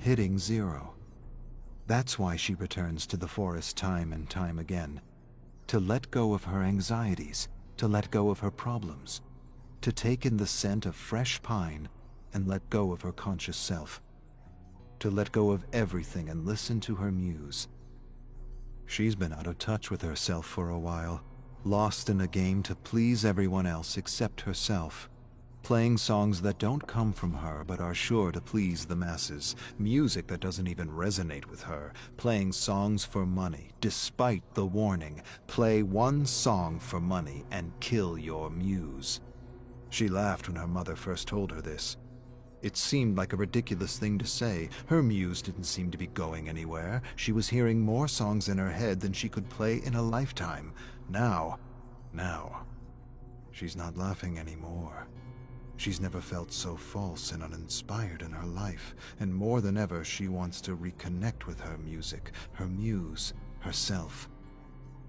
hitting zero. That's why she returns to the forest time and time again. To let go of her anxieties, to let go of her problems, to take in the scent of fresh pine and let go of her conscious self. To let go of everything and listen to her muse. She's been out of touch with herself for a while, lost in a game to please everyone else except herself, playing songs that don't come from her but are sure to please the masses, music that doesn't even resonate with her, playing songs for money, despite the warning, play one song for money and kill your muse. She laughed when her mother first told her this. It seemed like a ridiculous thing to say. Her muse didn't seem to be going anywhere. She was hearing more songs in her head than she could play in a lifetime. Now, she's not laughing anymore. She's never felt so false and uninspired in her life, and more than ever she wants to reconnect with her music, her muse, herself.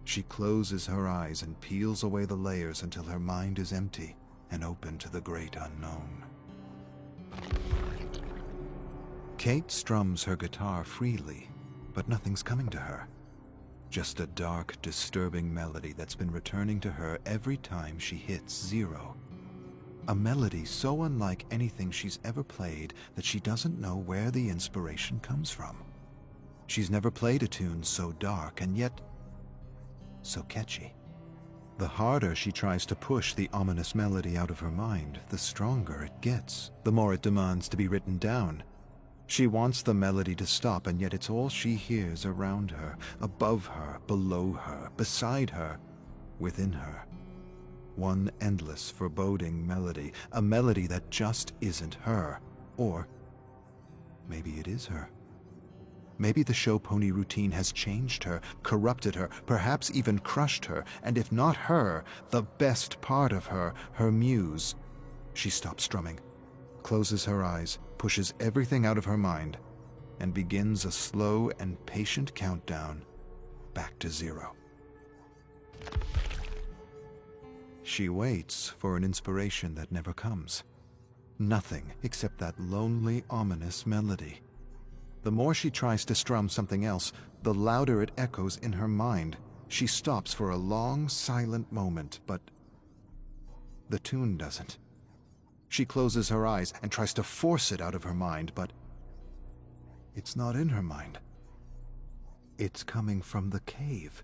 She closes her eyes and peels away the layers until her mind is empty and open to the great unknown. Kate strums her guitar freely, but nothing's coming to her. Just a dark, disturbing melody that's been returning to her every time she hits zero. A melody so unlike anything she's ever played that she doesn't know where the inspiration comes from. She's never played a tune so dark and yet so catchy. The harder she tries to push the ominous melody out of her mind, the stronger it gets, the more it demands to be written down. She wants the melody to stop, and yet it's all she hears around her, above her, below her, beside her, within her. One endless, foreboding melody, a melody that just isn't her. Or maybe it is her. Maybe the show pony routine has changed her, corrupted her, perhaps even crushed her, and if not her, the best part of her, her muse. She stops strumming, closes her eyes, pushes everything out of her mind, and begins a slow and patient countdown back to zero. She waits for an inspiration that never comes. Nothing except that lonely, ominous melody. The more she tries to strum something else, the louder it echoes in her mind. She stops for a long, silent moment, but the tune doesn't. She closes her eyes and tries to force it out of her mind, but it's not in her mind. It's coming from the cave.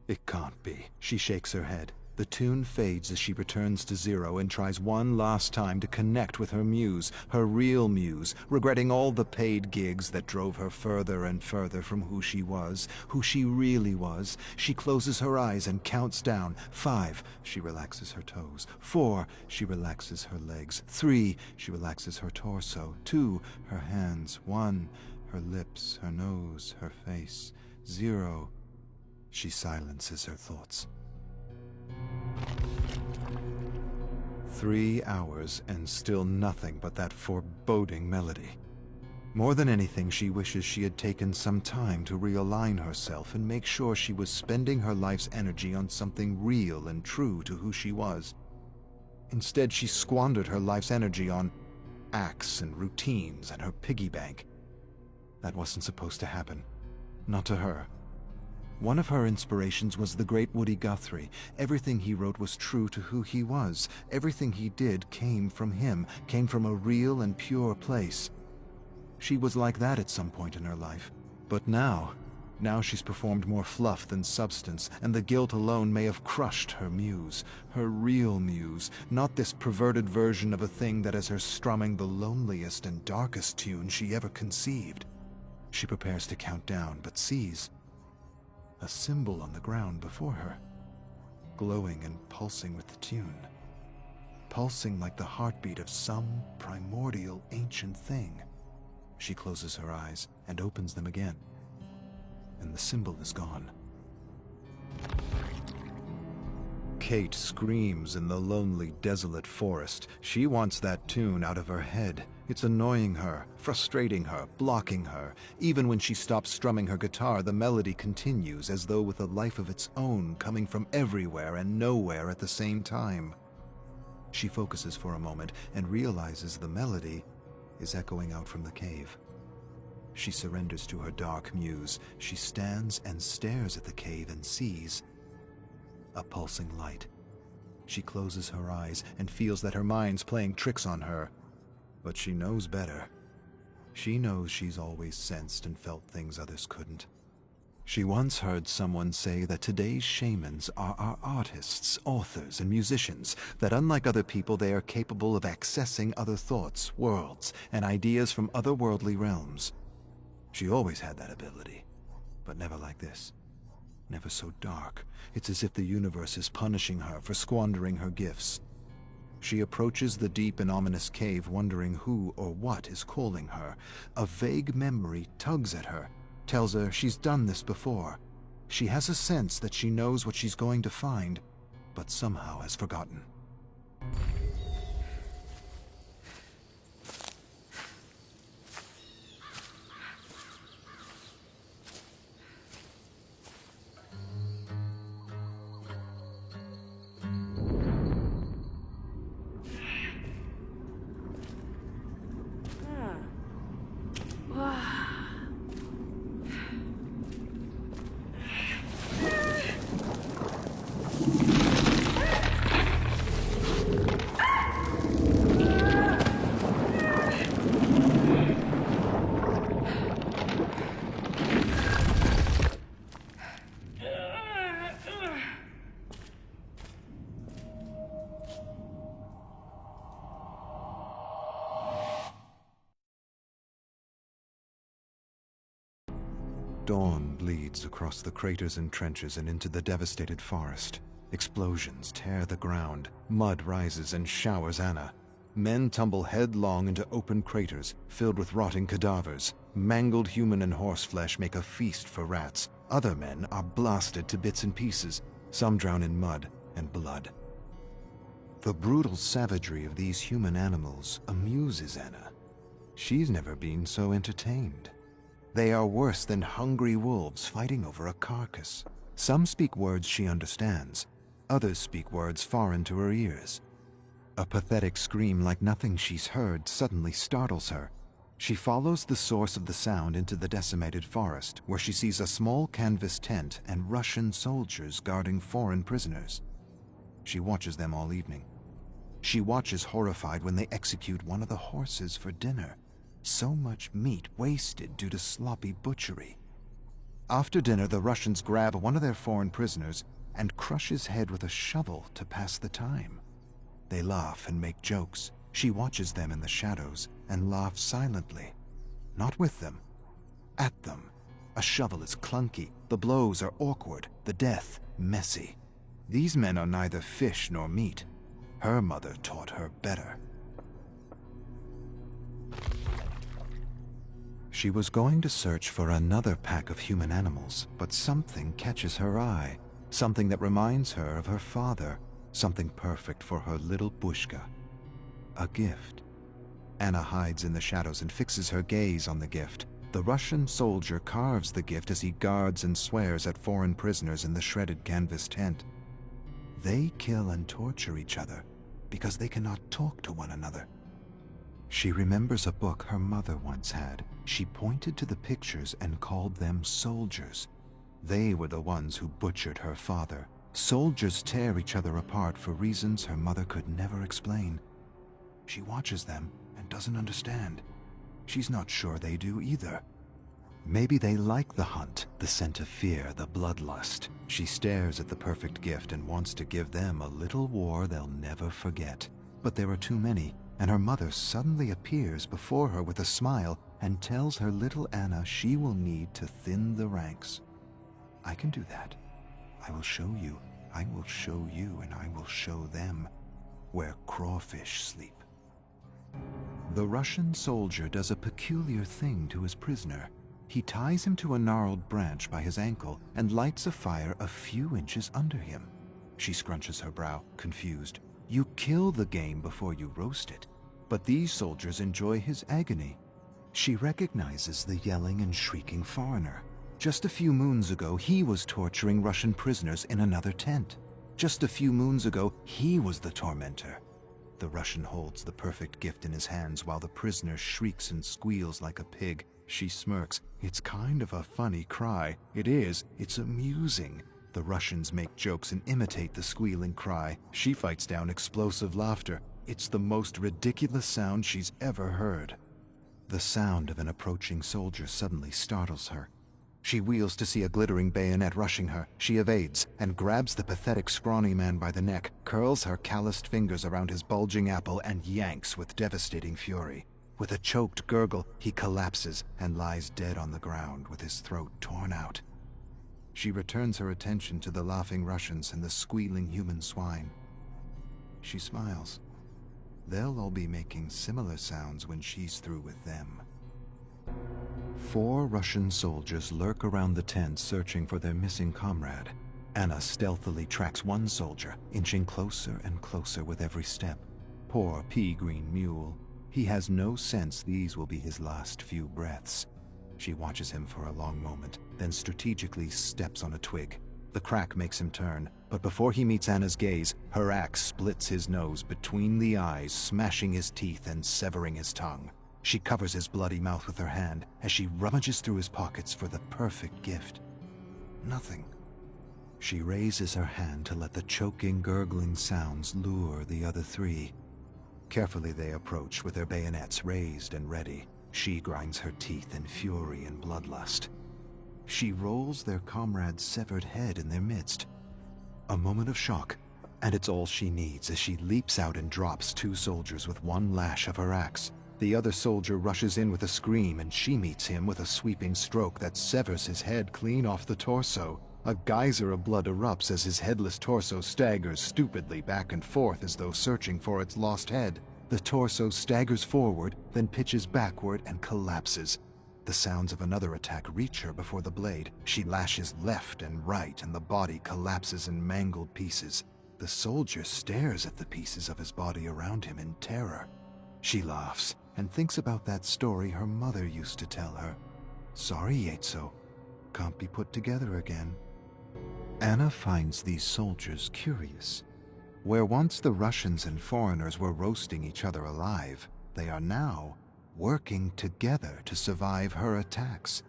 It can't be. She shakes her head. The tune fades as she returns to zero and tries one last time to connect with her muse, her real muse, regretting all the paid gigs that drove her further and further from who she was, who she really was. She closes her eyes and counts down. 5, she relaxes her toes. 4, she relaxes her legs. 3, she relaxes her torso. 2, her hands. 1, her lips, her nose, her face. 0, she silences her thoughts. 3 hours and still nothing but that foreboding melody. More than anything, she wishes she had taken some time to realign herself and make sure she was spending her life's energy on something real and true to who she was. Instead, she squandered her life's energy on acts and routines and her piggy bank. That wasn't supposed to happen. Not to her. One of her inspirations was the great Woody Guthrie. Everything he wrote was true to who he was. Everything he did came from him, came from a real and pure place. She was like that at some point in her life. But now she's performed more fluff than substance, and the guilt alone may have crushed her muse, her real muse, not this perverted version of a thing that is her strumming the loneliest and darkest tune she ever conceived. She prepares to count down, but sees a symbol on the ground before her, glowing and pulsing with the tune, pulsing like the heartbeat of some primordial ancient thing. She closes her eyes and opens them again, and the symbol is gone. Kate screams in the lonely, desolate forest. She wants that tune out of her head. It's annoying her, frustrating her, blocking her. Even when she stops strumming her guitar, the melody continues as though with a life of its own, coming from everywhere and nowhere at the same time. She focuses for a moment and realizes the melody is echoing out from the cave. She surrenders to her dark muse. She stands and stares at the cave and sees a pulsing light. She closes her eyes and feels that her mind's playing tricks on her. But she knows better. She knows she's always sensed and felt things others couldn't. She once heard someone say that today's shamans are our artists, authors, and musicians, that unlike other people they are capable of accessing other thoughts, worlds, and ideas from otherworldly realms. She always had that ability, but never like this. Never so dark. It's as if the universe is punishing her for squandering her gifts. She approaches the deep and ominous cave, wondering who or what is calling her. A vague memory tugs at her, tells her she's done this before. She has a sense that she knows what she's going to find, but somehow has forgotten. Dawn bleeds across the craters and trenches and into the devastated forest. Explosions tear the ground. Mud rises and showers Anna. Men tumble headlong into open craters filled with rotting cadavers. Mangled human and horse flesh make a feast for rats. Other men are blasted to bits and pieces. Some drown in mud and blood. The brutal savagery of these human animals amuses Anna. She's never been so entertained. They are worse than hungry wolves fighting over a carcass. Some speak words she understands. Others speak words foreign to her ears. A pathetic scream like nothing she's heard suddenly startles her. She follows the source of the sound into the decimated forest, where she sees a small canvas tent and Russian soldiers guarding foreign prisoners. She watches them all evening. She watches horrified when they execute one of the horses for dinner. So much meat wasted due to sloppy butchery. After dinner, the Russians grab one of their foreign prisoners and crush his head with a shovel to pass the time. They laugh and make jokes. She watches them in the shadows and laughs silently. Not with them, at them. A shovel is clunky, the blows are awkward, the death messy. These men are neither fish nor meat. Her mother taught her better. She was going to search for another pack of human animals, but something catches her eye. Something that reminds her of her father. Something perfect for her little Bushka. A gift. Anna hides in the shadows and fixes her gaze on the gift. The Russian soldier carves the gift as he guards and swears at foreign prisoners in the shredded canvas tent. They kill and torture each other because they cannot talk to one another. She remembers a book her mother once had. She pointed to the pictures and called them soldiers. They were the ones who butchered her father. Soldiers tear each other apart for reasons her mother could never explain. She watches them and doesn't understand. She's not sure they do either. Maybe they like the hunt, the scent of fear, the bloodlust. She stares at the perfect gift and wants to give them a little war they'll never forget. But there are too many, and her mother suddenly appears before her with a smile and tells her little Anna she will need to thin the ranks. I can do that. I will show you, I will show you, and I will show them where crawfish sleep. The Russian soldier does a peculiar thing to his prisoner. He ties him to a gnarled branch by his ankle and lights a fire a few inches under him. She scrunches her brow, confused. You kill the game before you roast it, but these soldiers enjoy his agony. She recognizes the yelling and shrieking foreigner. Just a few moons ago, he was torturing Russian prisoners in another tent. Just a few moons ago, he was the tormentor. The Russian holds the perfect gift in his hands while the prisoner shrieks and squeals like a pig. She smirks. It's kind of a funny cry. It is. It's amusing. The Russians make jokes and imitate the squealing cry. She fights down explosive laughter. It's the most ridiculous sound she's ever heard. The sound of an approaching soldier suddenly startles her. She wheels to see a glittering bayonet rushing her. She evades and grabs the pathetic scrawny man by the neck, curls her calloused fingers around his bulging apple, and yanks with devastating fury. With a choked gurgle, he collapses and lies dead on the ground with his throat torn out. She returns her attention to the laughing Russians and the squealing human swine. She smiles. They'll all be making similar sounds when she's through with them. 4 Russian soldiers lurk around the tent searching for their missing comrade. Anna stealthily tracks one soldier, inching closer and closer with every step. Poor pea-green mule. He has no sense these will be his last few breaths. She watches him for a long moment, then strategically steps on a twig. The crack makes him turn, but before he meets Anna's gaze, her axe splits his nose between the eyes, smashing his teeth and severing his tongue. She covers his bloody mouth with her hand as she rummages through his pockets for the perfect gift. Nothing. She raises her hand to let the choking, gurgling sounds lure the other 3. Carefully they approach with their bayonets raised and ready. She grinds her teeth in fury and bloodlust. She rolls their comrade's severed head in their midst. A moment of shock, and it's all she needs as she leaps out and drops 2 soldiers with one lash of her axe. The other soldier rushes in with a scream, and she meets him with a sweeping stroke that severs his head clean off the torso. A geyser of blood erupts as his headless torso staggers stupidly back and forth as though searching for its lost head. The torso staggers forward, then pitches backward and collapses. The sounds of another attack reach her before the blade. She lashes left and right, and the body collapses in mangled pieces. The soldier stares at the pieces of his body around him in terror. She laughs and thinks about that story her mother used to tell her. Sorry, Yetso. Can't be put together again. Anna finds these soldiers curious. Where once the Russians and foreigners were roasting each other alive, they are now working together to survive her attacks.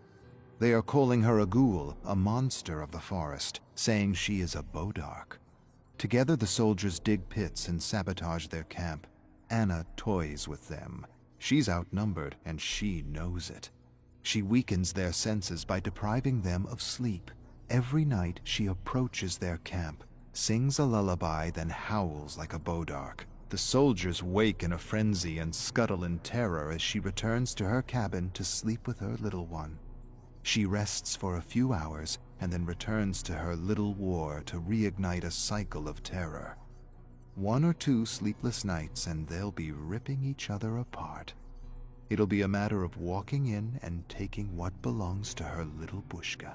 They are calling her a ghoul, a monster of the forest, saying she is a Bodark. Together the soldiers dig pits and sabotage their camp. Anna toys with them. She's outnumbered, and she knows it. She weakens their senses by depriving them of sleep. Every night she approaches their camp, sings a lullaby, then howls like a Bodark. The soldiers wake in a frenzy and scuttle in terror as she returns to her cabin to sleep with her little one. She rests for a few hours and then returns to her little war to reignite a cycle of terror. 1 or 2 sleepless nights and they'll be ripping each other apart. It'll be a matter of walking in and taking what belongs to her little Bushka.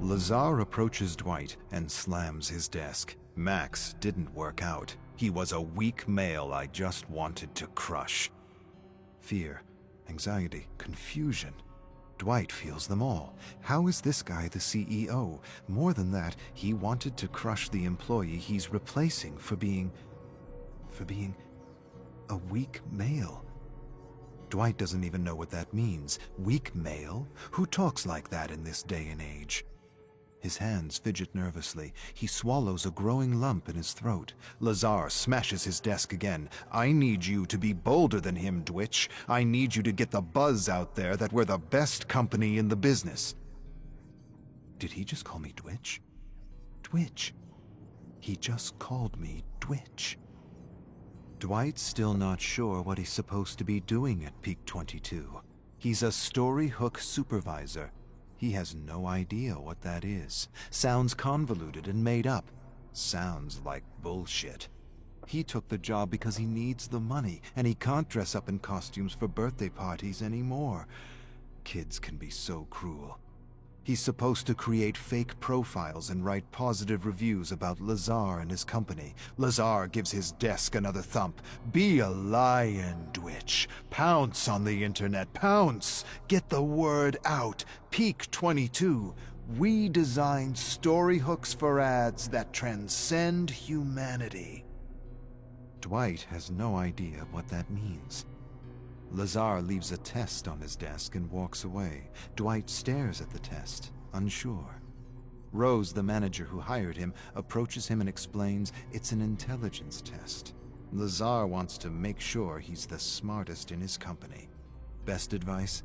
Lazar approaches Dwight and slams his desk. Max didn't work out. He was a weak male I just wanted to crush. Fear, anxiety, confusion. Dwight feels them all. How is this guy the CEO? More than that, he wanted to crush the employee he's replacing for being a weak male. Dwight doesn't even know what that means. Weak male? Who talks like that in this day and age? His hands fidget nervously. He swallows a growing lump in his throat. Lazar smashes his desk again. I need you to be bolder than him, Dwitch. I need you to get the buzz out there that we're the best company in the business. Did he just call me Dwitch? Dwitch. He just called me Dwitch. Dwight's still not sure what he's supposed to be doing at Peak 22. He's a Storyhook supervisor. He has no idea what that is. Sounds convoluted and made up. Sounds like bullshit. He took the job because he needs the money, and he can't dress up in costumes for birthday parties anymore. Kids can be so cruel. He's supposed to create fake profiles and write positive reviews about Lazar and his company. Lazar gives his desk another thump. Be a lion, Dwitch. Pounce on the internet. Pounce. Get the word out. Peak 22. We design story hooks for ads that transcend humanity. Dwight has no idea what that means. Lazar leaves a test on his desk and walks away. Dwight stares at the test, unsure. Rose, the manager who hired him, approaches him and explains it's an intelligence test. Lazar wants to make sure he's the smartest in his company. Best advice?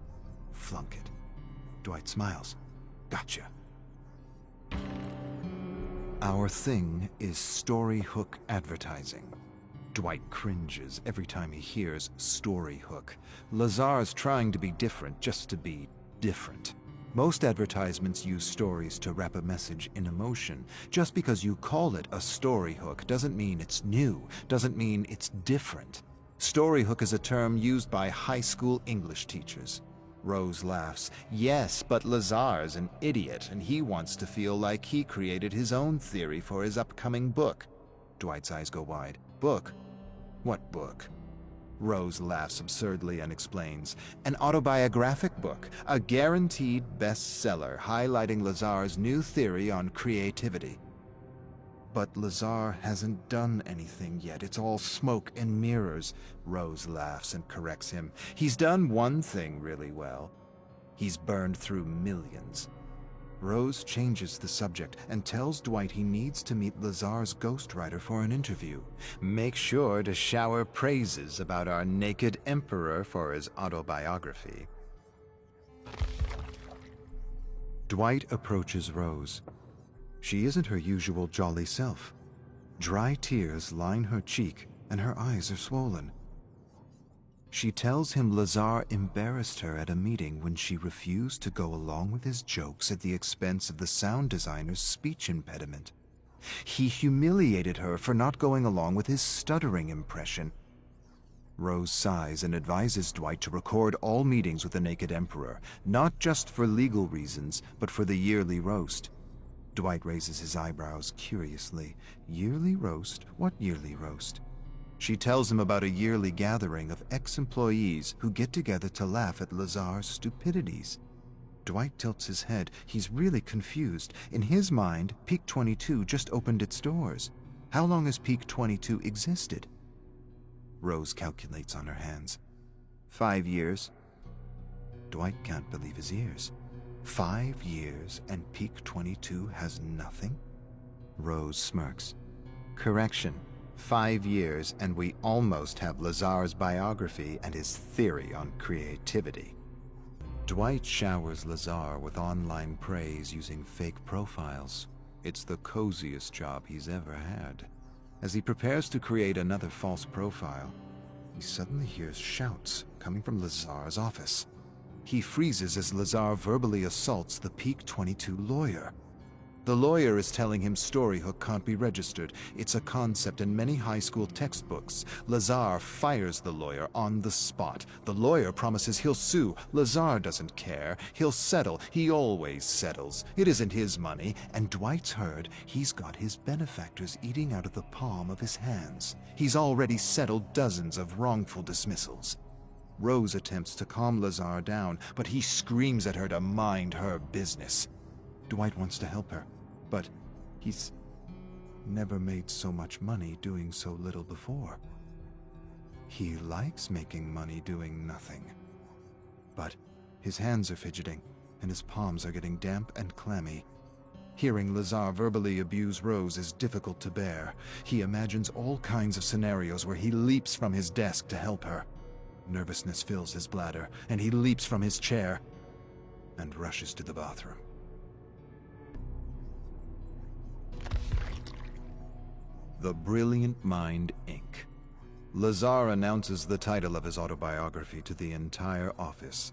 Flunk it. Dwight smiles. Gotcha. Our thing is Storyhook advertising. Dwight cringes every time he hears Storyhook. Lazar's trying to be different just to be different. Most advertisements use stories to wrap a message in emotion. Just because you call it a Storyhook doesn't mean it's new, doesn't mean it's different. Storyhook is a term used by high school English teachers. Rose laughs. Yes, but Lazar's an idiot, and he wants to feel like he created his own theory for his upcoming book. Dwight's eyes go wide. Book? What book? Rose laughs absurdly and explains. An autobiographic book, a guaranteed bestseller highlighting Lazar's new theory on creativity. But Lazar hasn't done anything yet. It's all smoke and mirrors. Rose laughs and corrects him. He's done one thing really well. He's burned through millions. Rose changes the subject and tells Dwight he needs to meet Lazar's ghostwriter for an interview. Make sure to shower praises about our naked emperor for his autobiography. Dwight approaches Rose. She isn't her usual jolly self. Dry tears line her cheek and her eyes are swollen. She tells him Lazar embarrassed her at a meeting when she refused to go along with his jokes at the expense of the sound designer's speech impediment. He humiliated her for not going along with his stuttering impression. Rose sighs and advises Dwight to record all meetings with the Naked Emperor, not just for legal reasons, but for the yearly roast. Dwight raises his eyebrows curiously. Yearly roast? What yearly roast? She tells him about a yearly gathering of ex-employees who get together to laugh at Lazar's stupidities. Dwight tilts his head. He's really confused. In his mind, Peak 22 just opened its doors. How long has Peak 22 existed? Rose calculates on her hands. 5 years. Dwight can't believe his ears. 5 years and Peak 22 has nothing? Rose smirks. Correction. 5 years and we almost have Lazar's biography and his theory on creativity. Dwight showers Lazar with online praise using fake profiles. It's the coziest job he's ever had. As he prepares to create another false profile, he suddenly hears shouts coming from Lazar's office. He freezes as Lazar verbally assaults the Peak 22 lawyer. The lawyer is telling him Storyhook can't be registered. It's a concept in many high school textbooks. Lazar fires the lawyer on the spot. The lawyer promises he'll sue. Lazar doesn't care. He'll settle. He always settles. It isn't his money. And Dwight's heard he's got his benefactors eating out of the palm of his hands. He's already settled dozens of wrongful dismissals. Rose attempts to calm Lazar down, but he screams at her to mind her business. Dwight wants to help her, but he's never made so much money doing so little before. He likes making money doing nothing. But his hands are fidgeting, and his palms are getting damp and clammy. Hearing Lazar verbally abuse Rose is difficult to bear. He imagines all kinds of scenarios where he leaps from his desk to help her. Nervousness fills his bladder, and he leaps from his chair and rushes to the bathroom. The Brilliant Mind, Inc. Lazar announces the title of his autobiography to the entire office.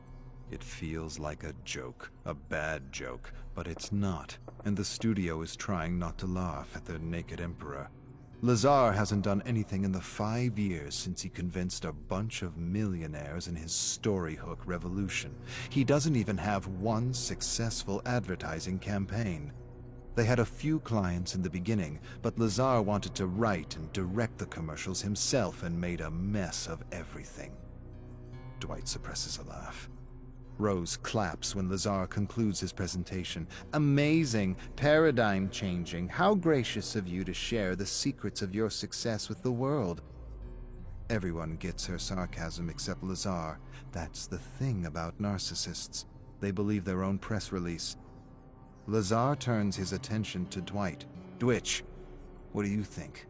It feels like a joke, a bad joke, but it's not, and the studio is trying not to laugh at the naked emperor. Lazar hasn't done anything in the 5 years since he convinced a bunch of millionaires in his Storyhook revolution. He doesn't even have one successful advertising campaign. They had a few clients in the beginning, but Lazar wanted to write and direct the commercials himself and made a mess of everything. Dwight suppresses a laugh. Rose claps when Lazar concludes his presentation. Amazing, paradigm-changing. How gracious of you to share the secrets of your success with the world. Everyone gets her sarcasm except Lazar. That's the thing about narcissists. They believe their own press release. Lazar turns his attention to Dwight. Dwitch, what do you think?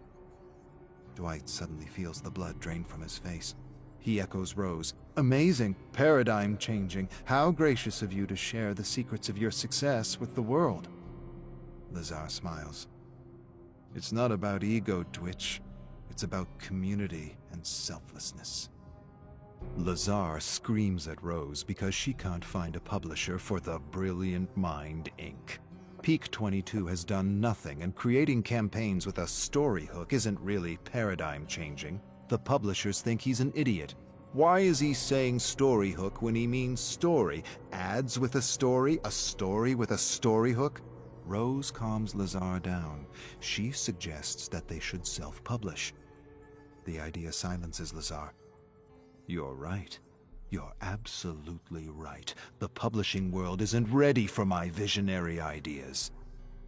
Dwight suddenly feels the blood drain from his face. He echoes Rose. Amazing, paradigm-changing. How gracious of you to share the secrets of your success with the world. Lazar smiles. It's not about ego, Dwitch. It's about community and selflessness. Lazar screams at Rose because she can't find a publisher for The Brilliant Mind, Inc. Peak 22 has done nothing, and creating campaigns with a story hook isn't really paradigm-changing. The publishers think he's an idiot. Why is he saying story hook when he means story? Ads with a story with a story hook? Rose calms Lazar down. She suggests that they should self-publish. The idea silences Lazar. You're right. You're absolutely right. The publishing world isn't ready for my visionary ideas.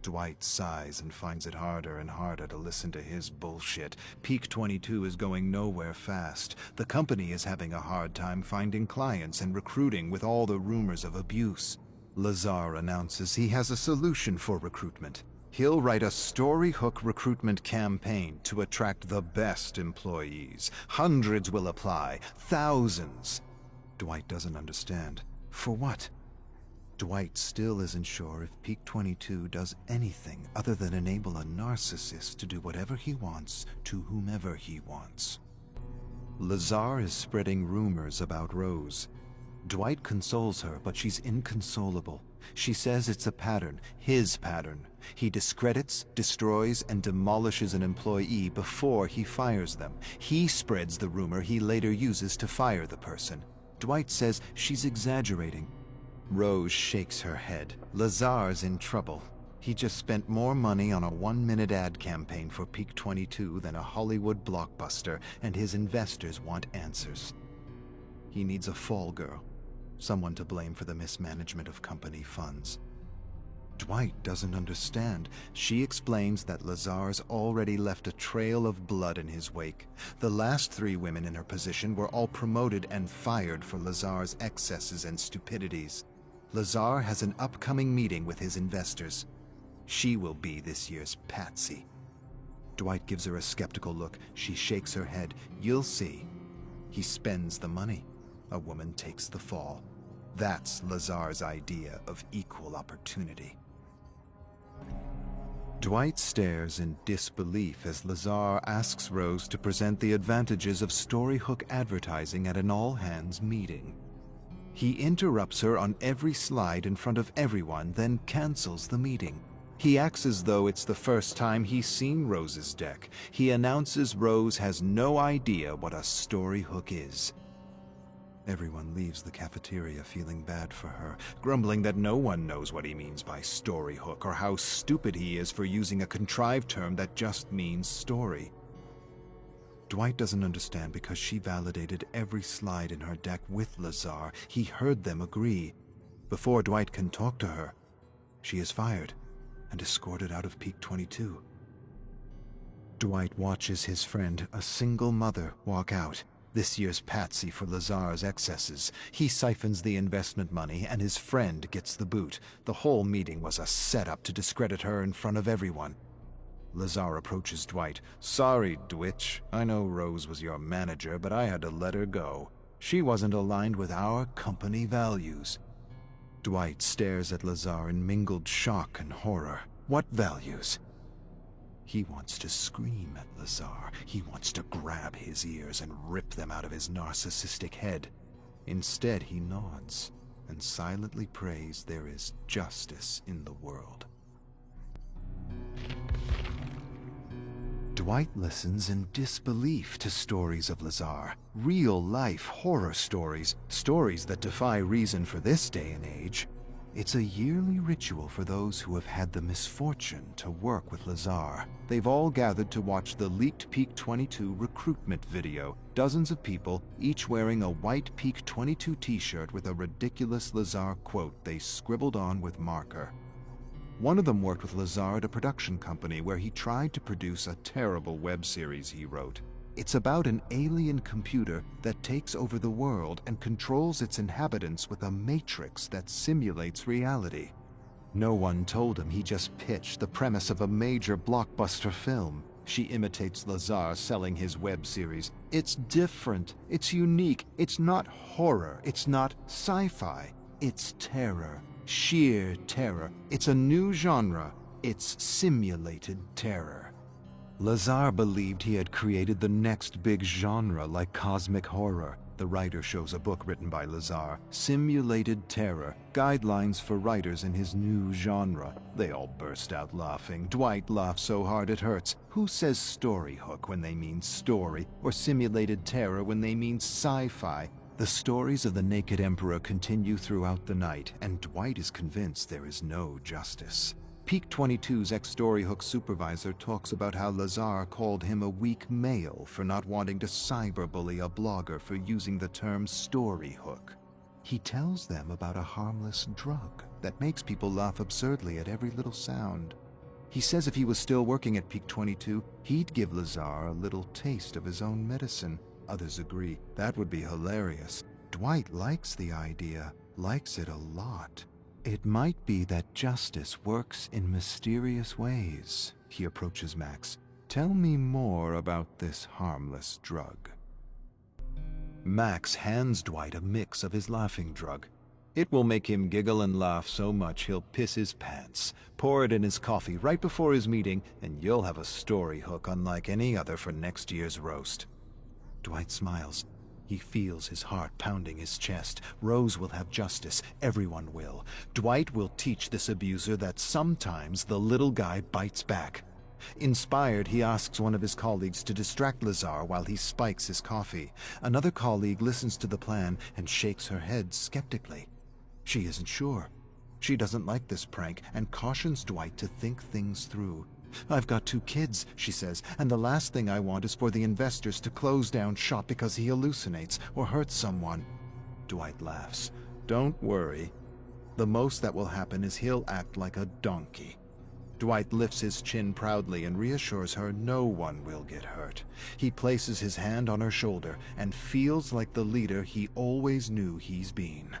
Dwight sighs and finds it harder and harder to listen to his bullshit. Peak 22 is going nowhere fast. The company is having a hard time finding clients and recruiting with all the rumors of abuse. Lazar announces he has a solution for recruitment. He'll write a story hook recruitment campaign to attract the best employees. Hundreds will apply. Thousands. Dwight doesn't understand. For what? Dwight still isn't sure if Peak 22 does anything other than enable a narcissist to do whatever he wants to whomever he wants. Lazar is spreading rumors about Rose. Dwight consoles her, but she's inconsolable. She says it's a pattern, his pattern. He discredits, destroys, and demolishes an employee before he fires them. He spreads the rumor he later uses to fire the person. Dwight says she's exaggerating. Rose shakes her head. Lazar's in trouble. He just spent more money on a 1-minute ad campaign for Peak 22 than a Hollywood blockbuster, and his investors want answers. He needs a fall girl, someone to blame for the mismanagement of company funds. Dwight doesn't understand. She explains that Lazar's already left a trail of blood in his wake. The last 3 women in her position were all promoted and fired for Lazar's excesses and stupidities. Lazar has an upcoming meeting with his investors. She will be this year's patsy. Dwight gives her a skeptical look. She shakes her head. You'll see. He spends the money. A woman takes the fall. That's Lazar's idea of equal opportunity. Dwight stares in disbelief as Lazar asks Rose to present the advantages of storyhook advertising at an all-hands meeting. He interrupts her on every slide in front of everyone, then cancels the meeting. He acts as though it's the first time he's seen Rose's deck. He announces Rose has no idea what a storyhook is. Everyone leaves the cafeteria feeling bad for her, grumbling that no one knows what he means by storyhook or how stupid he is for using a contrived term that just means story. Dwight doesn't understand because she validated every slide in her deck with Lazar. He heard them agree. Before Dwight can talk to her, she is fired and escorted out of Peak 22. Dwight watches his friend, a single mother, walk out. this year's patsy for Lazar's excesses. He siphons the investment money, and his friend gets the boot. The whole meeting was a setup to discredit her in front of everyone. Lazar approaches Dwight. "Sorry, Dwitch. I know Rose was your manager, but I had to let her go. She wasn't aligned with our company values." Dwight stares at Lazar in mingled shock and horror. What values? He wants to scream at Lazar. He wants to grab his ears and rip them out of his narcissistic head. Instead, he nods and silently prays there is justice in the world. Dwight listens in disbelief to stories of Lazar. Real-life horror stories. Stories that defy reason for this day and age. It's a yearly ritual for those who have had the misfortune to work with Lazar. They've all gathered to watch the leaked Peak 22 recruitment video. Dozens of people, each wearing a white Peak 22 t-shirt with a ridiculous Lazar quote they scribbled on with marker. One of them worked with Lazar at a production company where he tried to produce a terrible web series he wrote. It's about an alien computer that takes over the world and controls its inhabitants with a matrix that simulates reality. No one told him he just pitched the premise of a major blockbuster film. She imitates Lazar selling his web series. It's different. It's unique. It's not horror. It's not sci-fi. It's terror. Sheer terror. It's a new genre. It's simulated terror. Lazar believed he had created the next big genre like cosmic horror. The writer shows a book written by Lazar, Simulated Terror, Guidelines for Writers in His New Genre. They all burst out laughing. Dwight laughs so hard it hurts. Who says story hook when they mean story, or simulated terror when they mean sci-fi? The stories of the Naked Emperor continue throughout the night, and Dwight is convinced there is no justice. Peak 22's ex-Storyhook supervisor talks about how Lazar called him a weak male for not wanting to cyberbully a blogger for using the term Storyhook. He tells them about a harmless drug that makes people laugh absurdly at every little sound. He says if he was still working at Peak 22, he'd give Lazar a little taste of his own medicine. Others agree. That would be hilarious. Dwight likes the idea, likes it a lot. It might be that justice works in mysterious ways. He approaches Max. Tell me more about this harmless drug. Max hands Dwight a mix of his laughing drug. It will make him giggle and laugh so much he'll piss his pants. Pour it in his coffee right before his meeting, and you'll have a story hook unlike any other for next year's roast. Dwight smiles. He feels his heart pounding his chest. Rose will have justice. Everyone will. Dwight will teach this abuser that sometimes the little guy bites back. Inspired, he asks one of his colleagues to distract Lazar while he spikes his coffee. Another colleague listens to the plan and shakes her head skeptically. She isn't sure. She doesn't like this prank and cautions Dwight to think things through. "I've got 2 kids," she says, "and the last thing I want is for the investors to close down shop because he hallucinates or hurts someone." Dwight laughs. "Don't worry. The most that will happen is he'll act like a donkey." Dwight lifts his chin proudly and reassures her no one will get hurt. He places his hand on her shoulder and feels like the leader he always knew he's been.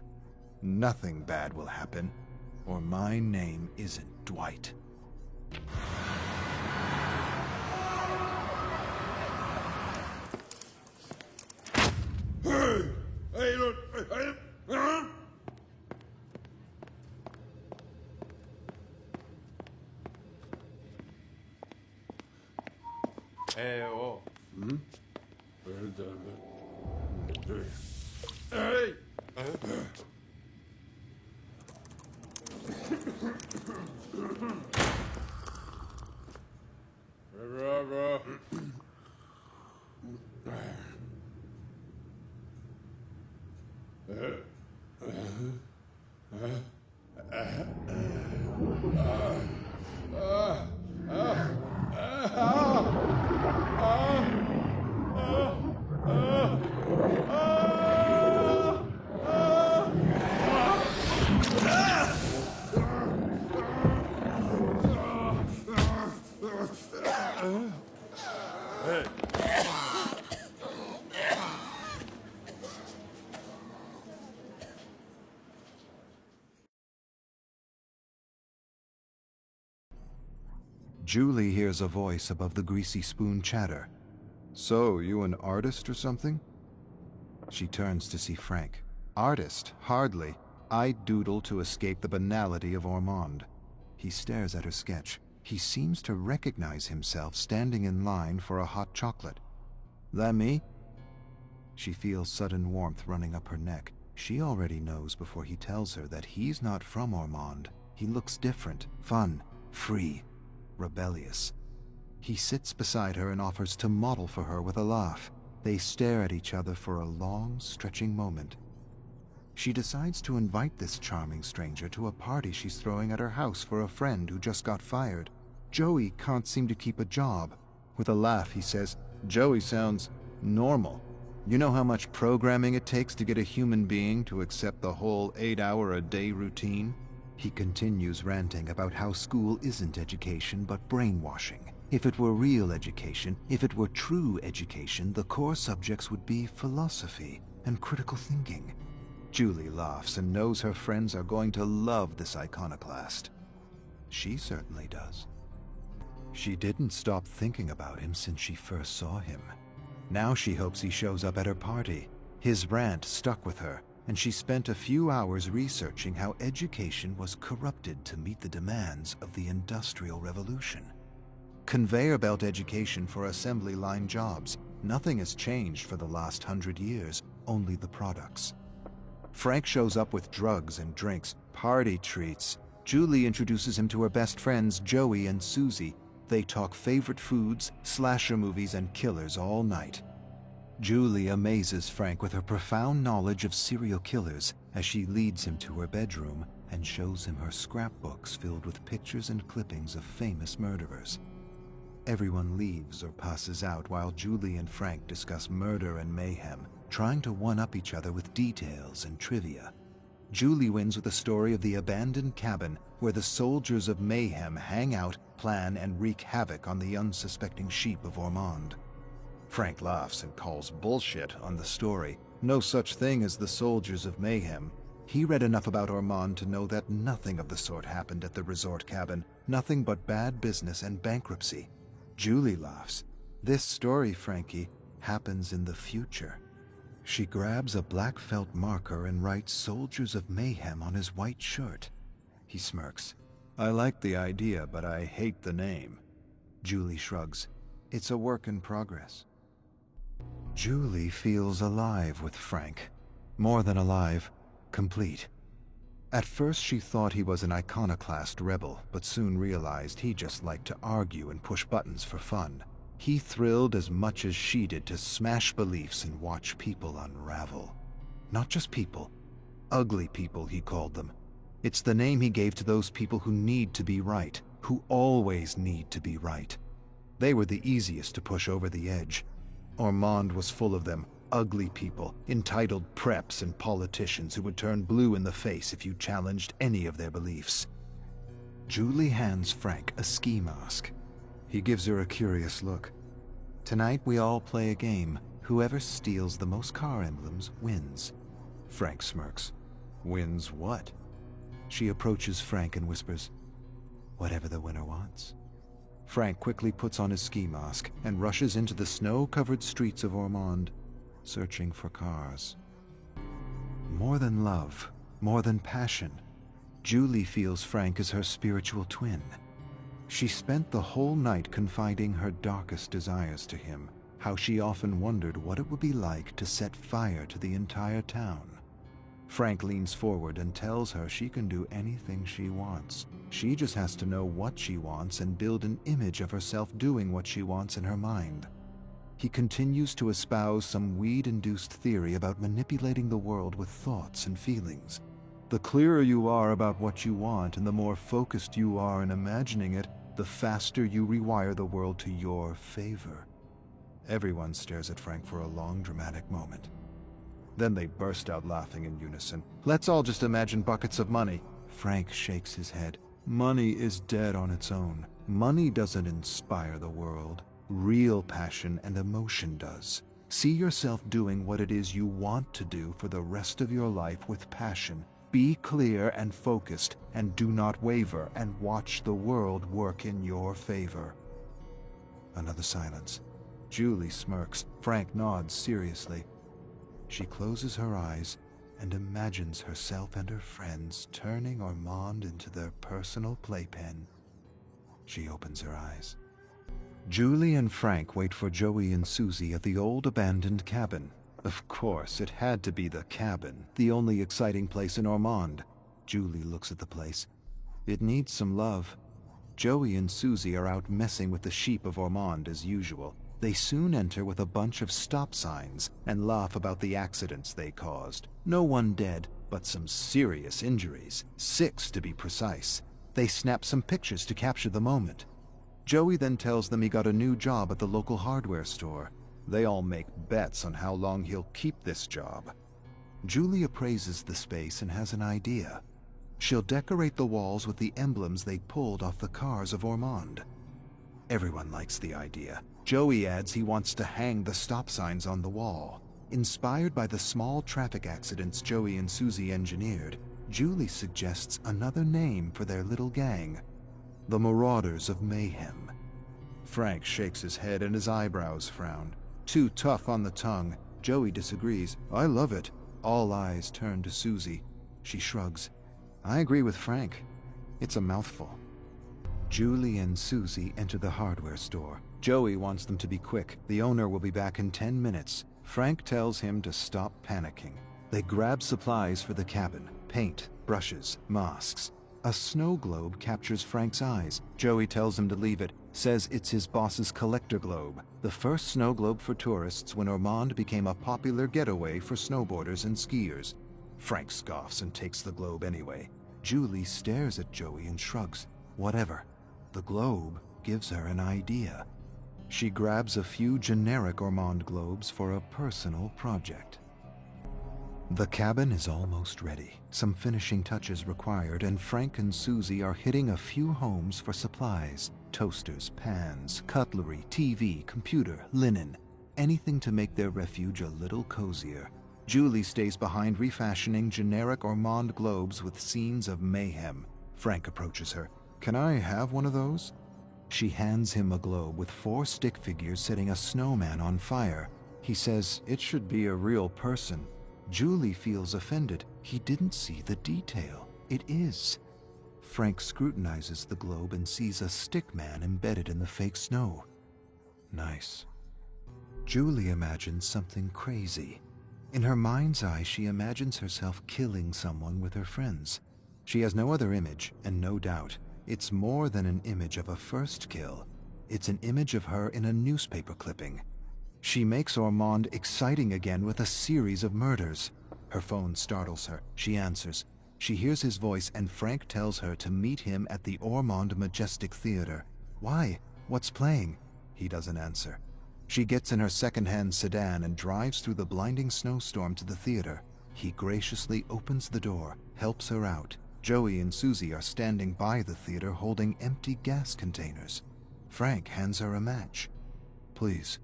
"Nothing bad will happen, or my name isn't Dwight." Hey, look! Hey, oh. Hey! Julie hears a voice above the greasy spoon chatter. "So, you an artist or something?" She turns to see Frank. "Artist? Hardly. I doodle to escape the banality of Ormond." He stares at her sketch. He seems to recognize himself standing in line for a hot chocolate. "That me?" She feels sudden warmth running up her neck. She already knows before he tells her that he's not from Ormond. He looks different, fun, free, rebellious. He sits beside her and offers to model for her with a laugh. They stare at each other for a long, stretching moment. She decides to invite this charming stranger to a party she's throwing at her house for a friend who just got fired. Joey can't seem to keep a job. With a laugh, he says, "Joey sounds normal. You know how much programming it takes to get a human being to accept the whole 8-hour-a-day routine?" He continues ranting about how school isn't education but brainwashing. If it were real education, if it were true education, the core subjects would be philosophy and critical thinking. Julie laughs and knows her friends are going to love this iconoclast. She certainly does. She didn't stop thinking about him since she first saw him. Now she hopes he shows up at her party. His rant stuck with her, and she spent a few hours researching how education was corrupted to meet the demands of the Industrial Revolution. Conveyor belt education for assembly line jobs. Nothing has changed for the last 100 years, only the products. Frank shows up with drugs and drinks, party treats. Julie introduces him to her best friends Joey and Susie. They talk favorite foods, slasher movies, and killers all night. Julie amazes Frank with her profound knowledge of serial killers as she leads him to her bedroom and shows him her scrapbooks filled with pictures and clippings of famous murderers. Everyone leaves or passes out while Julie and Frank discuss murder and mayhem, trying to one-up each other with details and trivia. Julie wins with a story of the abandoned cabin where the soldiers of mayhem hang out, plan, and wreak havoc on the unsuspecting sheep of Ormond. Frank laughs and calls bullshit on the story. No such thing as the soldiers of mayhem. He read enough about Ormond to know that nothing of the sort happened at the resort cabin, nothing but bad business and bankruptcy. Julie laughs. This story, Frankie, happens in the future. She grabs a black felt marker and writes Soldiers of Mayhem on his white shirt. He smirks. "I like the idea, but I hate the name." Julie shrugs. "It's a work in progress." Julie feels alive with Frank. More than alive, complete. At first she thought he was an iconoclast rebel, but soon realized he just liked to argue and push buttons for fun. He thrilled as much as she did to smash beliefs and watch people unravel. Not just people. Ugly people, he called them. It's the name he gave to those people who need to be right, who always need to be right. They were the easiest to push over the edge. Ormond was full of them, ugly people, entitled preps and politicians who would turn blue in the face if you challenged any of their beliefs. Julie hands Frank a ski mask. He gives her a curious look. "Tonight we all play a game. Whoever steals the most car emblems wins." Frank smirks. "Wins what?" She approaches Frank and whispers, "Whatever the winner wants." Frank quickly puts on his ski mask and rushes into the snow-covered streets of Ormond, searching for cars. More than love, more than passion, Julie feels Frank is her spiritual twin. She spent the whole night confiding her darkest desires to him, how she often wondered what it would be like to set fire to the entire town. Frank leans forward and tells her she can do anything she wants. She just has to know what she wants and build an image of herself doing what she wants in her mind. He continues to espouse some weed-induced theory about manipulating the world with thoughts and feelings. The clearer you are about what you want and the more focused you are in imagining it, the faster you rewire the world to your favor. Everyone stares at Frank for a long, dramatic moment. Then they burst out laughing in unison. "Let's all just imagine buckets of money." Frank shakes his head. "Money is dead on its own. Money doesn't inspire the world. Real passion and emotion does. See yourself doing what it is you want to do for the rest of your life with passion, Be clear and focused, and do not waver, and watch the world work in your favor." Another silence. Julie smirks. Frank nods seriously. She closes her eyes and imagines herself and her friends turning Ormond into their personal playpen. She opens her eyes. Julie and Frank wait for Joey and Susie at the old abandoned cabin. Of course, it had to be the cabin, the only exciting place in Ormond. Julie looks at the place. It needs some love. Joey and Susie are out messing with the sheep of Ormond as usual. They soon enter with a bunch of stop signs and laugh about the accidents they caused. No one dead, but some serious injuries, 6 to be precise. They snap some pictures to capture the moment. Joey then tells them he got a new job at the local hardware store. They all make bets on how long he'll keep this job. Julie appraises the space and has an idea. She'll decorate the walls with the emblems they pulled off the cars of Ormond. Everyone likes the idea. Joey adds he wants to hang the stop signs on the wall. Inspired by the small traffic accidents Joey and Susie engineered, Julie suggests another name for their little gang: the Marauders of Mayhem. Frank shakes his head and his eyebrows frown. Too tough on the tongue. Joey disagrees. "I love it." All eyes turn to Susie. She shrugs. "I agree with Frank. It's a mouthful." Julie and Susie enter the hardware store. Joey wants them to be quick. The owner will be back in 10 minutes. Frank tells him to stop panicking. They grab supplies for the cabin: paint, brushes, masks. A snow globe captures Frank's eyes. Joey tells him to leave it, says it's his boss's collector globe, the first snow globe for tourists when Ormond became a popular getaway for snowboarders and skiers. Frank scoffs and takes the globe anyway. Julie stares at Joey and shrugs. Whatever. The globe gives her an idea. She grabs a few generic Ormond globes for a personal project. The cabin is almost ready. Some finishing touches required, and Frank and Susie are hitting a few homes for supplies: toasters, pans, cutlery, TV, computer, linen, anything to make their refuge a little cozier. Julie stays behind refashioning generic Ormond globes with scenes of mayhem. Frank approaches her. "Can I have one of those?" She hands him a globe with 4 stick figures setting a snowman on fire. He says it should be a real person. Julie feels offended. He didn't see the detail. It is. Frank scrutinizes the globe and sees a stick man embedded in the fake snow. Nice. Julie imagines something crazy. In her mind's eye, she imagines herself killing someone with her friends. She has no other image, and no doubt, it's more than an image of a first kill. It's an image of her in a newspaper clipping. She makes Ormond exciting again with a series of murders. Her phone startles her. She answers. She hears his voice, and Frank tells her to meet him at the Ormond Majestic Theater. Why? What's playing? He doesn't answer. She gets in her second-hand sedan and drives through the blinding snowstorm to the theater. He graciously opens the door, helps her out. Joey and Susie are standing by the theater holding empty gas containers. Frank hands her a match. "Please,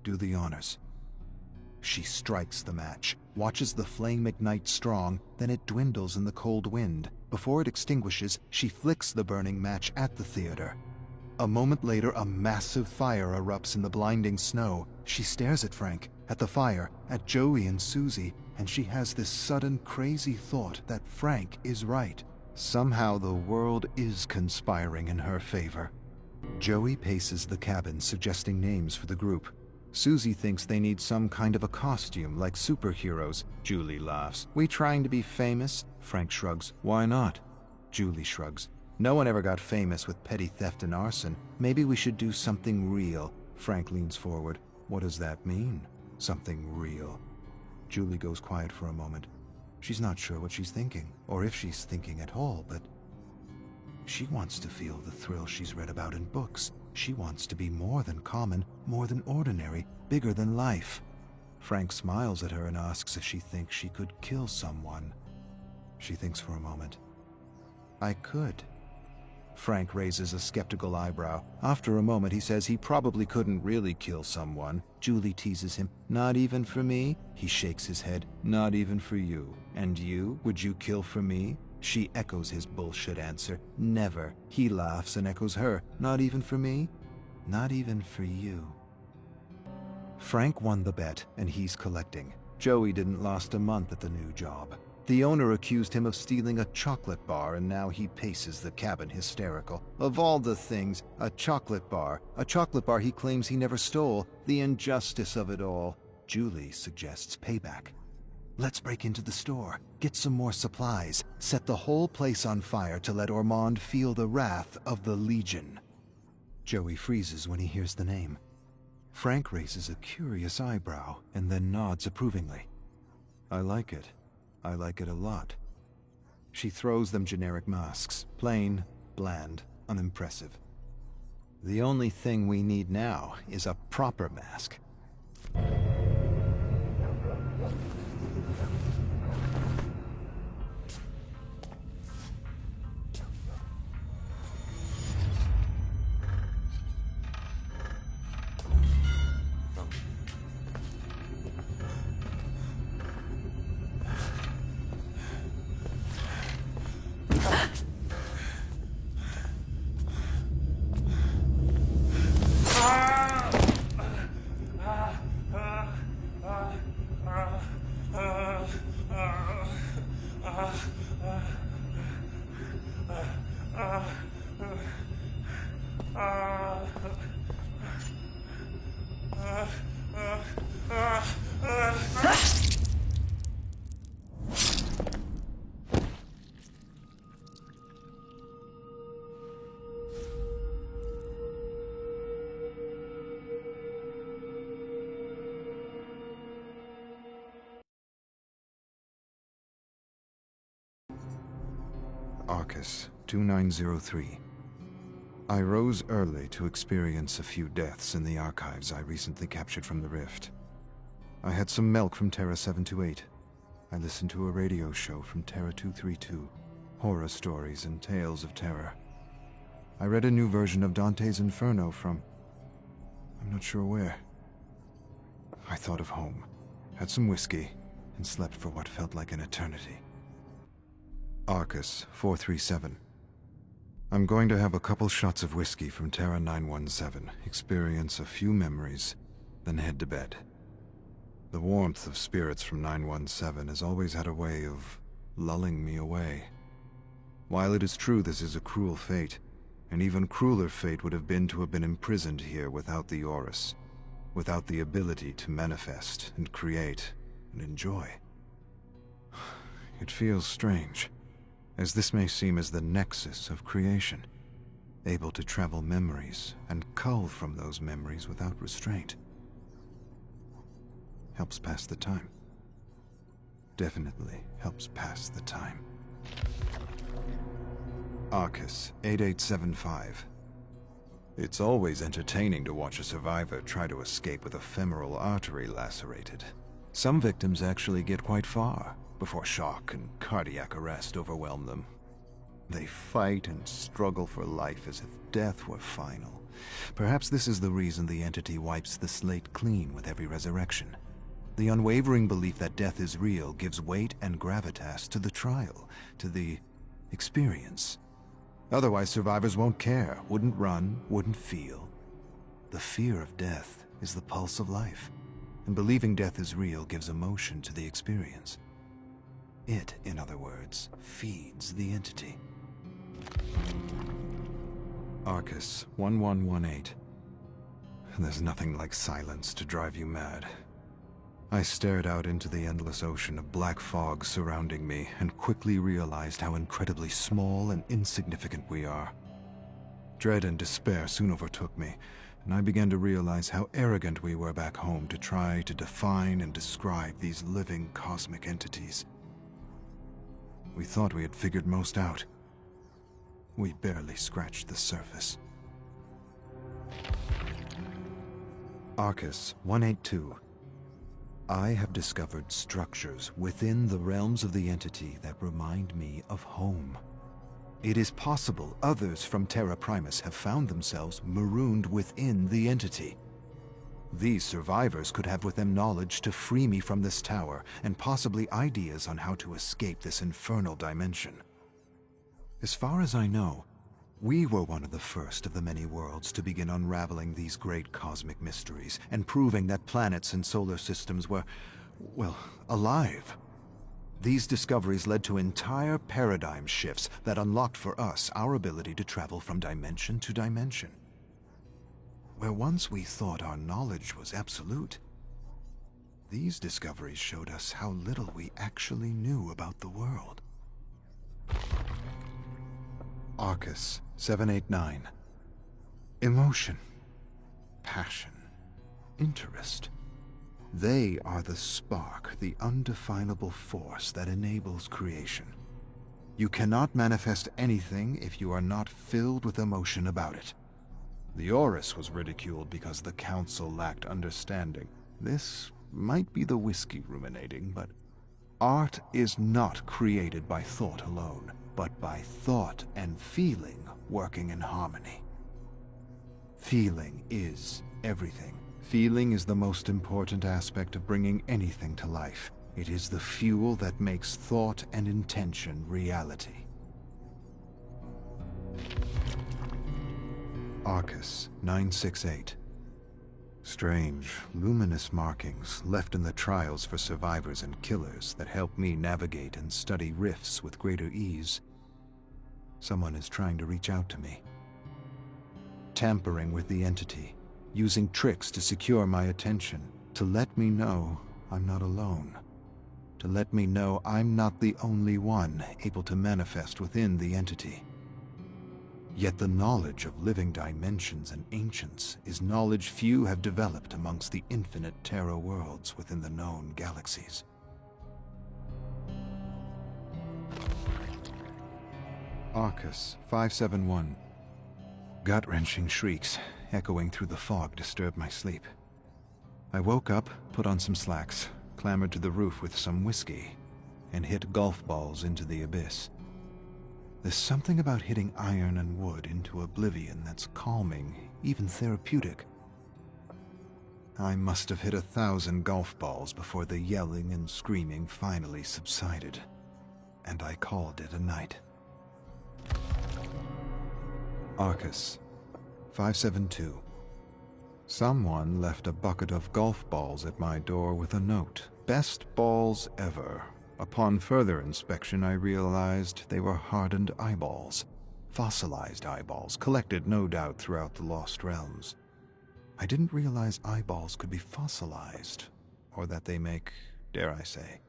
do the honors." She strikes the match, watches the flame ignite strong, then it dwindles in the cold wind. Before it extinguishes, she flicks the burning match at the theater. A moment later, a massive fire erupts in the blinding snow. She stares at Frank, at the fire, at Joey and Susie, and she has this sudden crazy thought that Frank is right. Somehow the world is conspiring in her favor. Joey paces the cabin, suggesting names for the group. Susie thinks they need some kind of a costume, like superheroes. Julie laughs. "We trying to be famous?" Frank shrugs. "Why not?" Julie shrugs. "No one ever got famous with petty theft and arson. Maybe we should do something real." Frank leans forward. "What does that mean? Something real?" Julie goes quiet for a moment. She's not sure what she's thinking, or if she's thinking at all, but she wants to feel the thrill she's read about in books. She wants to be more than common, more than ordinary, bigger than life. Frank smiles at her and asks if she thinks she could kill someone. She thinks for a moment. "I could." Frank raises a skeptical eyebrow. After a moment, he says he probably couldn't really kill someone. Julie teases him. Not even for me? He shakes his head. Not even for you. And you? Would you kill for me? She echoes his bullshit answer. Never. He laughs and echoes her. Not even for me? Not even for you. Frank won the bet, and he's collecting. Joey didn't last a month at the new job. The owner accused him of stealing a chocolate bar, and now he paces the cabin hysterical. Of all the things, a chocolate bar he claims he never stole. The injustice of it all. Julie suggests payback. Let's break into the store, get some more supplies, set the whole place on fire to let Ormond feel the wrath of the Legion. Joey freezes when he hears the name. Frank raises a curious eyebrow and then nods approvingly. I like it. I like it a lot. She throws them generic masks. Plain, bland, unimpressive. The only thing we need now is a proper mask. Arcus, 2903. I rose early to experience a few deaths in the archives I recently captured from the Rift. I had some milk from Terra 728. I listened to a radio show from Terra 232, horror stories and tales of terror. I read a new version of Dante's Inferno from... I'm not sure where. I thought of home, had some whiskey, and slept for what felt like an eternity. Arcus, 437. I'm going to have a couple shots of whiskey from Terra 917, experience a few memories, then head to bed. The warmth of spirits from 917 has always had a way of lulling me away. While it is true this is a cruel fate, an even crueler fate would have been to have been imprisoned here without the Aurus, without the ability to manifest and create and enjoy. It feels strange, as this may seem as the nexus of creation, able to travel memories and cull from those memories without restraint. Helps pass the time. Definitely helps pass the time. Arcus, 8875. It's always entertaining to watch a survivor try to escape with a femoral artery lacerated. Some victims actually get quite far before shock and cardiac arrest overwhelm them. They fight and struggle for life as if death were final. Perhaps this is the reason the entity wipes the slate clean with every resurrection. The unwavering belief that death is real gives weight and gravitas to the trial, to the experience. Otherwise, survivors won't care, wouldn't run, wouldn't feel. The fear of death is the pulse of life, and believing death is real gives emotion to the experience. It, in other words, feeds the entity. Arcus, 1118. There's nothing like silence to drive you mad. I stared out into the endless ocean of black fog surrounding me and quickly realized how incredibly small and insignificant we are. Dread and despair soon overtook me, and I began to realize how arrogant we were back home to try to define and describe these living cosmic entities. We thought we had figured most out. We barely scratched the surface. Arcus, 182. I have discovered structures within the realms of the entity that remind me of home. It is possible others from Terra Primus have found themselves marooned within the entity. These survivors could have with them knowledge to free me from this tower, and possibly ideas on how to escape this infernal dimension. As far as I know, we were one of the first of the many worlds to begin unraveling these great cosmic mysteries and proving that planets and solar systems were, well, alive. These discoveries led to entire paradigm shifts that unlocked for us our ability to travel from dimension to dimension. Where once we thought our knowledge was absolute, these discoveries showed us how little we actually knew about the world. Arcus 789. Emotion, passion, interest. They are the spark, the undefinable force that enables creation. You cannot manifest anything if you are not filled with emotion about it. The Orus was ridiculed because the Council lacked understanding. This might be the whiskey ruminating, but art is not created by thought alone, but by thought and feeling working in harmony. Feeling is everything. Feeling is the most important aspect of bringing anything to life. It is the fuel that makes thought and intention reality. Arcus 968. Strange, luminous markings left in the trials for survivors and killers that help me navigate and study rifts with greater ease. Someone is trying to reach out to me. Tampering with the entity, using tricks to secure my attention, to let me know I'm not alone. To let me know I'm not the only one able to manifest within the entity. Yet the knowledge of living dimensions and ancients is knowledge few have developed amongst the infinite Terra worlds within the known galaxies. Arcus 571. Gut-wrenching shrieks echoing through the fog disturbed my sleep. I woke up, put on some slacks, clambered to the roof with some whiskey, and hit golf balls into the abyss. There's something about hitting iron and wood into oblivion that's calming, even therapeutic. I must have hit 1,000 golf balls before the yelling and screaming finally subsided, and I called it a night. Arcus 572. Someone left a bucket of golf balls at my door with a note. Best balls ever. Upon further inspection, I realized they were hardened eyeballs. Fossilized eyeballs, collected no doubt throughout the Lost Realms. I didn't realize eyeballs could be fossilized, or that they make, dare I say,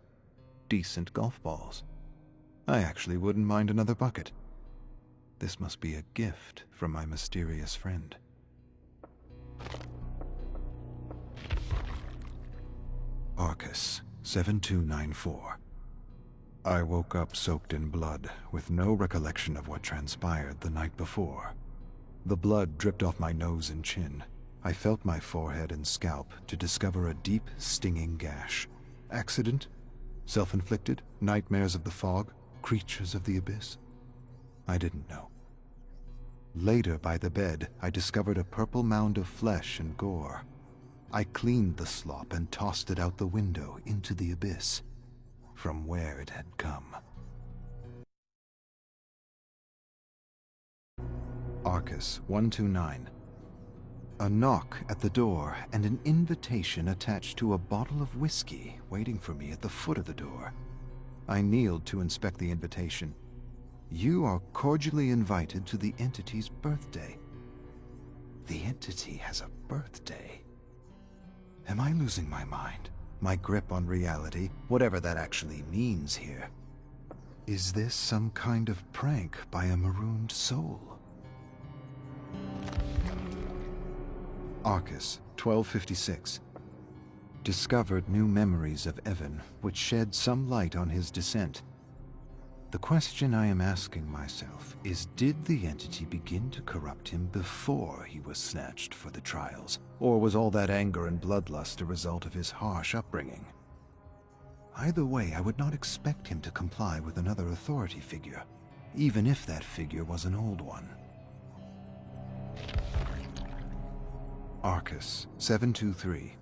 decent golf balls. I actually wouldn't mind another bucket. This must be a gift from my mysterious friend. Arcus 7294. I woke up soaked in blood, with no recollection of what transpired the night before. The blood dripped off my nose and chin. I felt my forehead and scalp to discover a deep, stinging gash. Accident? Self-inflicted? Nightmares of the fog? Creatures of the abyss? I didn't know. Later, by the bed, I discovered a purple mound of flesh and gore. I cleaned the slop and tossed it out the window into the abyss, from where it had come. Arcus 129. A knock at the door and an invitation attached to a bottle of whiskey waiting for me at the foot of the door. I kneeled to inspect the invitation. You are cordially invited to the entity's birthday. The entity has a birthday. Am I losing my mind? My grip on reality, whatever that actually means here. Is this some kind of prank by a marooned soul? Arcus 1256. Discovered new memories of Evan, which shed some light on his descent. The question I am asking myself is, did the entity begin to corrupt him before he was snatched for the trials, or was all that anger and bloodlust a result of his harsh upbringing? Either way, I would not expect him to comply with another authority figure. even if that figure was an old one. Arcus 723.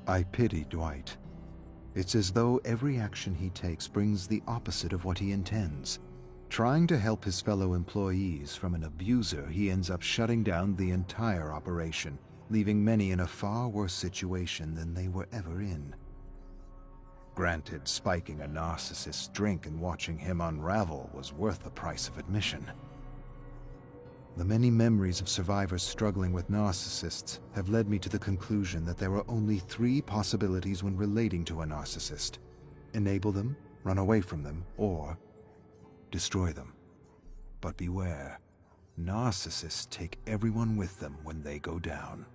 I pity Dwight. It's as though every action he takes brings the opposite of what he intends. Trying to help his fellow employees from an abuser, he ends up shutting down the entire operation, leaving many in a far worse situation than they were ever in. Granted, spiking a narcissist's drink and watching him unravel was worth the price of admission. The many memories of survivors struggling with narcissists have led me to the conclusion that there are only 3 possibilities when relating to a narcissist: enable them, run away from them, or destroy them. But beware, narcissists take everyone with them when they go down.